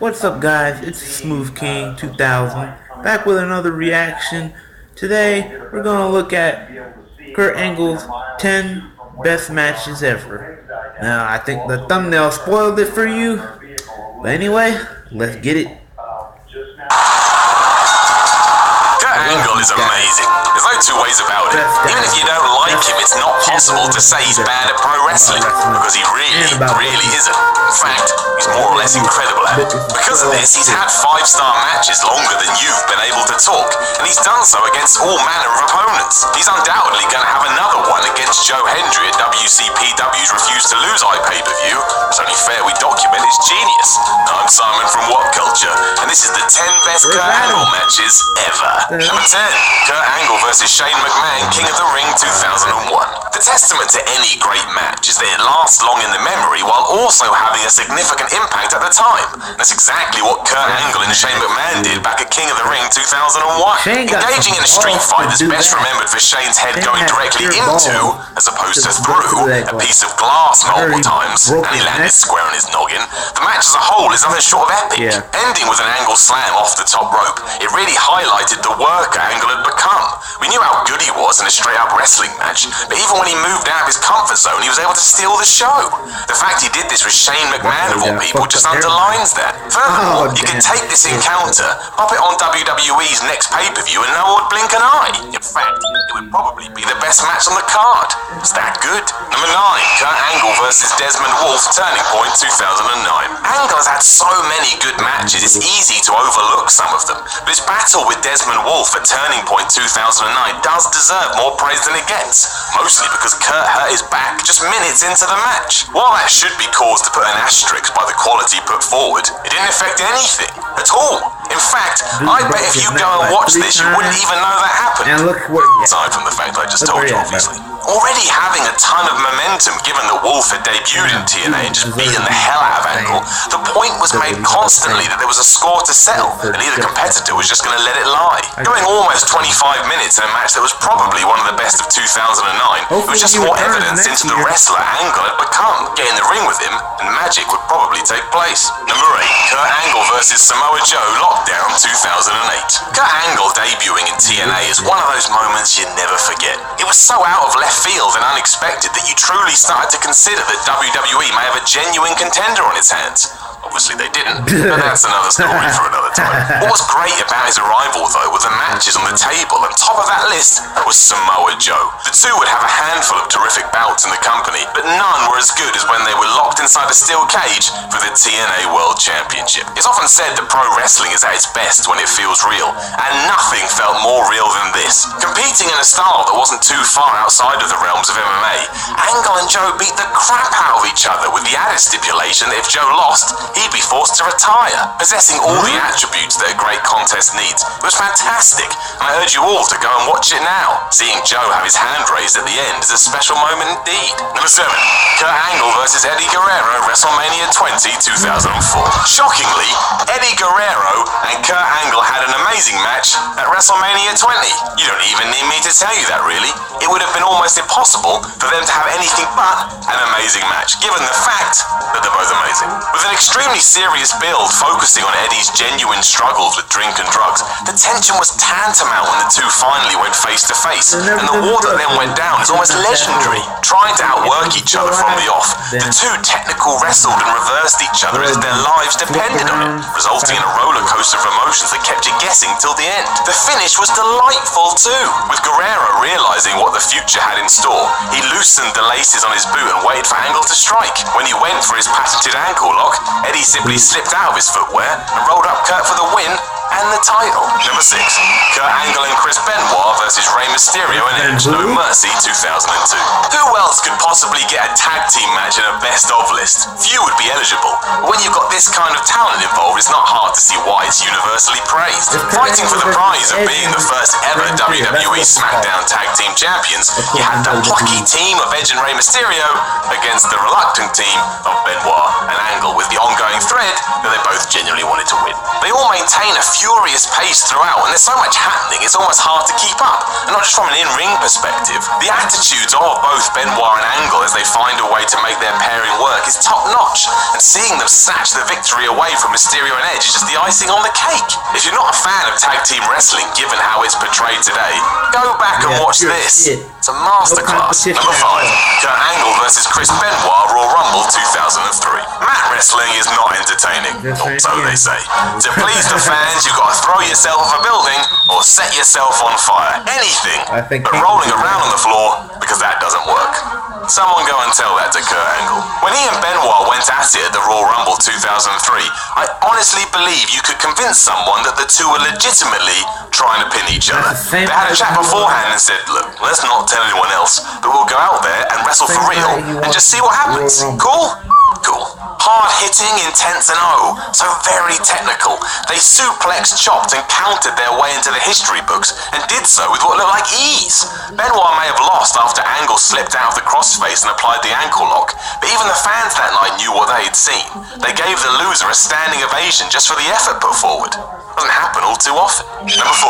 What's up, guys? It's Smooth King 2000 back with another reaction. Today we're gonna look at Kurt Angle's 10 best matches ever. Now I think the thumbnail spoiled it for you, but anyway, let's get it. Angle is amazing. There's no two ways about it. Even if you don't like him, it's not possible to say he's bad at pro wrestling, because he really isn't. In fact, he's more or less incredible at it. Because of this, he's had 5-star matches longer than you've been able to talk, and he's done so against all manner of opponents. He's undoubtedly going to have another one against Joe Hendry at WCPW's Refuse to Lose pay-per-view. It's only fair we document his genius. I'm Simon from What Culture, and this is the 10 best Kurt Angle matches ever. Number 10, Kurt Angle vs Shane McMahon, King of the Ring 2001. The testament to any great match is that it lasts long in the memory while also having a significant impact at the time. That's exactly what Kurt Angle and Shane McMahon did back at King of the Ring 2001. Engaging in a street fight that's best remembered for Shane's head going directly into, as opposed to through, a piece of glass multiple times, and he landed square on his noggin. The match as a whole is nothing short of epic. Ending with an Angle slam off the top rope, it really highlighted the worker Angle had become. We knew how good he was in a straight-up wrestling match, but even when he moved out of his comfort zone, he was able to steal the show. The fact he did this with Shane McMahon, of all people, just underlines that. Furthermore, you can take this encounter, pop it on WWE's next pay-per-view, and no one would blink an eye. In fact, it would probably be the best match on the card. It's that good. Number 9, Kurt Angle vs Desmond Wolfe, Turning Point 2009. Angle has had so many good matches, it's easy to overlook some of them, but his battle with Desmond Wolfe at Turning Point 2009 does deserve more praise than it gets, mostly because Kurt hurt his back just minutes into the match. While that should be cause to put an asterisk by the quality put forward, it didn't affect anything at all. In fact, I bet if you go and watch this, you wouldn't even know that happened. Aside from the fact I just told you, obviously. Already having a ton of momentum given that Wolfe had debuted in TNA and just beaten the hell out of Angle, the point was made constantly that there was a score to settle, and either competitor was just going to let it lie. Going almost 25 minutes in a match that was probably one of the best of 2009, it was just more evidence into the wrestler Angle had become. Get in the ring with him, and magic would probably take place. Number 8, Kurt Angle vs Samoa Joe, Lockdown 2008. Kurt Angle debuting in TNA is one of those moments you never forget. It was so out of left field and unexpected that you truly started to consider that WWE may have a genuine contender on its hands. Obviously they didn't, but that's another story for another time. What was great about his arrival, though, were the matches on the table, and top of that list was Samoa Joe. The two would have a handful of terrific bouts in the company, but none were as good as when they were locked inside a steel cage for the TNA World Championship. It's often said that pro wrestling is at its best when it feels real, and nothing felt more real than this. Competing in a style that wasn't too far outside of the realms of MMA, Angle and Joe beat the crap out of each other with the added stipulation that if Joe lost, he'd be forced to retire, possessing all the attributes that a great contest needs. It was fantastic, and I urge you all to go and watch it now. Seeing Joe have his hand raised at the end is a special moment indeed. Number 7, Kurt Angle vs Eddie Guerrero, WrestleMania 20, 2004. Shockingly, Eddie Guerrero and Kurt Angle had an amazing match at WrestleMania 20. You don't even need me to tell you that, really. It would have been almost impossible for them to have anything but an amazing match, given the fact that they're both amazing. With an extremely serious build focusing on Eddie's genuine struggles with drink and drugs, the tension was tantamount when the two finally went face to face, and the war that then went down is almost legendary. Trying to outwork each other from the off, the two technical wrestled and reversed each other as if their lives depended on it, resulting in a roller coaster of emotions that kept you guessing till the end. The finish was delightful too, with Guerrero realizing what the future had in store. He loosened the laces on his boot and waited for Angle to strike. When he went for his patented ankle lock, Eddie simply slipped out of his footwear and rolled up Kurt for the win and the title. Number 6, Kurt Angle and Chris Benoit vs Rey Mysterio and Edge, No Mercy 2002. Who else could possibly get a tag team match in a best of list? Few would be eligible. But when you've got this kind of talent involved, it's not hard to see why it's universally praised. Fighting for the prize of being the first ever WWE SmackDown Tag Team Champions, you had the plucky team of Edge and Rey Mysterio against the reluctant team of Benoit and Angle, with the ongoing thread that they both genuinely wanted to win. They all maintain a furious pace throughout, and there's so much happening it's almost hard to keep up, and not just from an in-ring perspective. The attitudes of both Benoit and Angle as they find a way to make their pairing work is top-notch, and seeing them snatch the victory away from Mysterio superior and edge is just the icing on the cake. If you're not a fan of tag team wrestling, given how it's portrayed today, go back and watch this. It's a masterclass. Number 5, Kurt Angle versus Chris Benoit, Raw Rumble 2003. Mat wrestling is not entertaining, or so they say. To please the fans, you've got to throw yourself off a building or set yourself on fire. Anything but rolling around on the floor, because that doesn't work. Someone go and tell that to Kurt Angle. When he and Benoit went at it at the Royal Rumble 2003, I honestly believe you could convince someone that the two were legitimately trying to pin each other. They had a chat beforehand and said, look, let's not tell anyone else, but we'll go out there and wrestle for real and just see what happens. Cool? Cool. Hard-hitting, intense, and so very technical. They suplexed, chopped, and countered their way into the history books, and did so with what looked like ease. Benoit may have lost after Angle slipped out of the crossface and applied the ankle lock, but even the fans that night knew what they had seen. They gave the loser a standing ovation just for the effort put forward. Doesn't happen all too often. Number 4,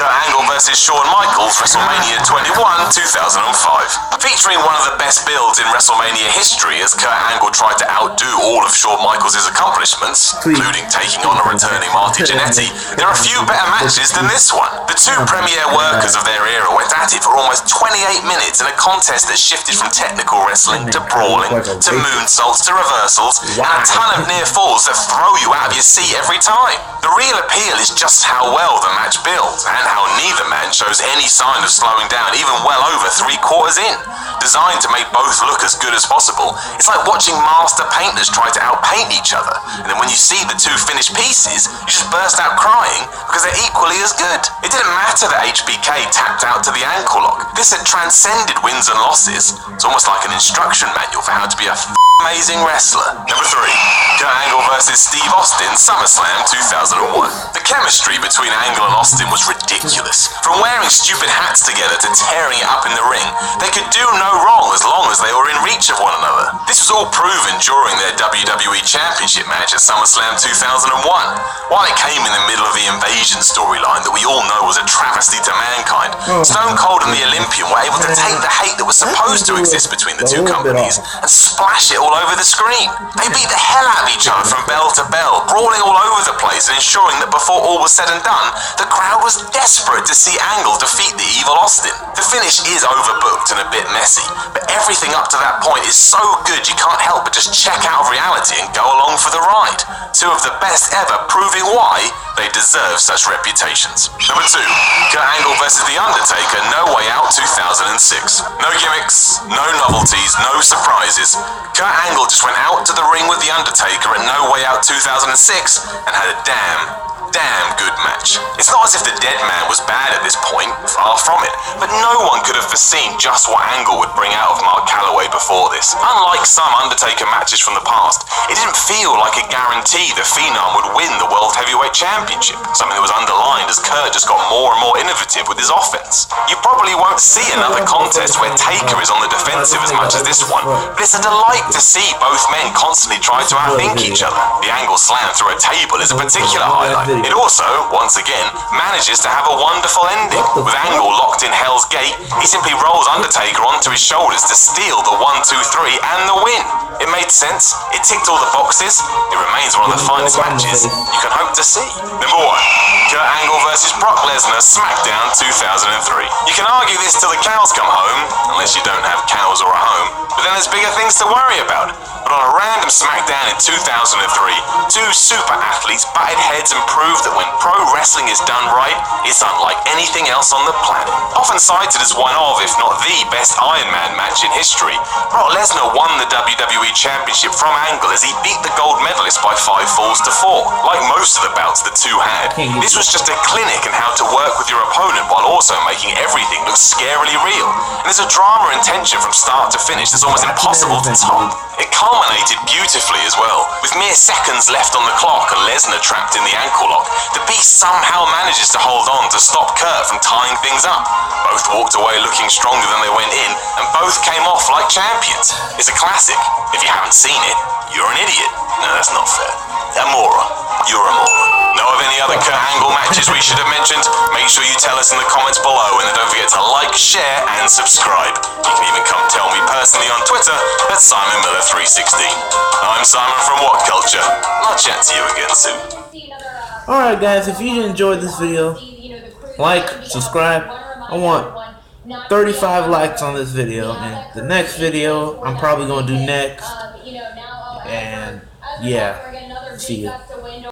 Kurt Angle versus Shawn Michaels, WrestleMania 21, 2005. Featuring one of the best builds in WrestleMania history as Kurt Angle tried to outdo all of Shawn Michaels' accomplishments, including taking on a returning Marty Jannetty, there are a few better matches than this one. The two premier workers of their era went at it for almost 28 minutes in a contest that shifted from technical wrestling to brawling, to moonsaults, to reversals, and a ton of near falls that throw you out of your seat every time. The real appeal is just how well the match builds, and how neither man shows any sign of slowing down even well over 3/4 in. Designed to make both look as good as possible, it's like watching master painters try to outpaint each other, and then when you see the two finished pieces, you just burst out crying because they're equally as good. It didn't matter that HBK tapped out to the ankle lock. This had transcended wins and losses. It's almost like an instruction manual for how to be a amazing wrestler. Number 3, Kurt Angle versus Steve Austin, SummerSlam 2001. The chemistry between Angle and Austin was ridiculous. From wearing stupid hats together to tearing it up in the ring, they could do no wrong as long as they were in reach of one another. This was all proven during their WWE Championship match at SummerSlam 2001. While it came in the middle of the Invasion storyline that we all know was a travesty to mankind, Stone Cold and the Olympian were able to take the hate that was supposed to exist between the two companies and splash it all over the screen. They beat the hell out of each other from bell to bell, brawling all over the place and ensuring that before all was said and done, the crowd was desperate to see Angle defeat the evil Austin. The finish is overbooked and a bit messy, but everything up to that point is so good you can't help but just check out of reality and go along for the ride. Two of the best ever, proving why they deserve such reputations. Number 2, Kurt Angle versus The Undertaker, No Way Out 2006. No gimmicks, no novelties, no surprises. Kurt Angle just went out to the ring with The Undertaker at No Way Out 2006 and had a damn good match. It's not as if the dead man was bad at this point, far from it, but no one could have foreseen just what Angle would bring out of Mark Calloway before this. Unlike some Undertaker matches from the past, it didn't feel like a guarantee the Phenom would win the World Heavyweight Championship, something that was underlined as Kurt just got more and more innovative with his offense. You probably won't see another contest where Taker is on the defensive as much as this one, but it's a delight to see both men constantly try to outthink each other. The Angle slam through a table is a particular highlight. It also, once again, manages to have a wonderful ending. With Angle locked in Hell's Gate, he simply rolls Undertaker onto his shoulders to steal the 1, 2, 3 and the win. It made sense, it ticked all the boxes, it remains one of the finest matches you can hope to see. Number 1, Kurt Angle versus Brock Lesnar, SmackDown 2003. You can argue this till the cows come home, unless you don't have cows or a home, but then there's bigger things to worry about. But on a random SmackDown in 2003, two super athletes butted heads and proved that when pro wrestling is done right, it's unlike anything else on the planet. Often cited as one of, if not the best Iron Man match in history, Brock Lesnar won the WWE Championship from Angle as he beat the gold medalist by 5 falls to 4. Like most of the bouts the two had, this was just a clinic in how to work with your opponent while also making everything look scarily real. And there's a drama and tension from start to finish that's almost impossible to top. It culminated beautifully as well. With mere seconds left on the clock and Lesnar trapped in the ankle lock, the Beast somehow manages to hold on to stop Kurt from tying things up. Both walked away looking stronger than they went in, and both came off like champions. It's a classic. If you haven't seen it, you're an idiot. No, that's not fair. A moron. You're a moron. Know of any other Kurt Angle matches we should have mentioned? Make sure you tell us in the comments below, and then don't forget to like, share, and subscribe. You can even come tell me personally on Twitter at SimonMiller316. I'm Simon from What Culture, and I'll chat to you again soon. Alright guys, if you enjoyed this video, like, subscribe. I want 35 likes on this video, and the next video I'm probably going to do next, and yeah, see ya.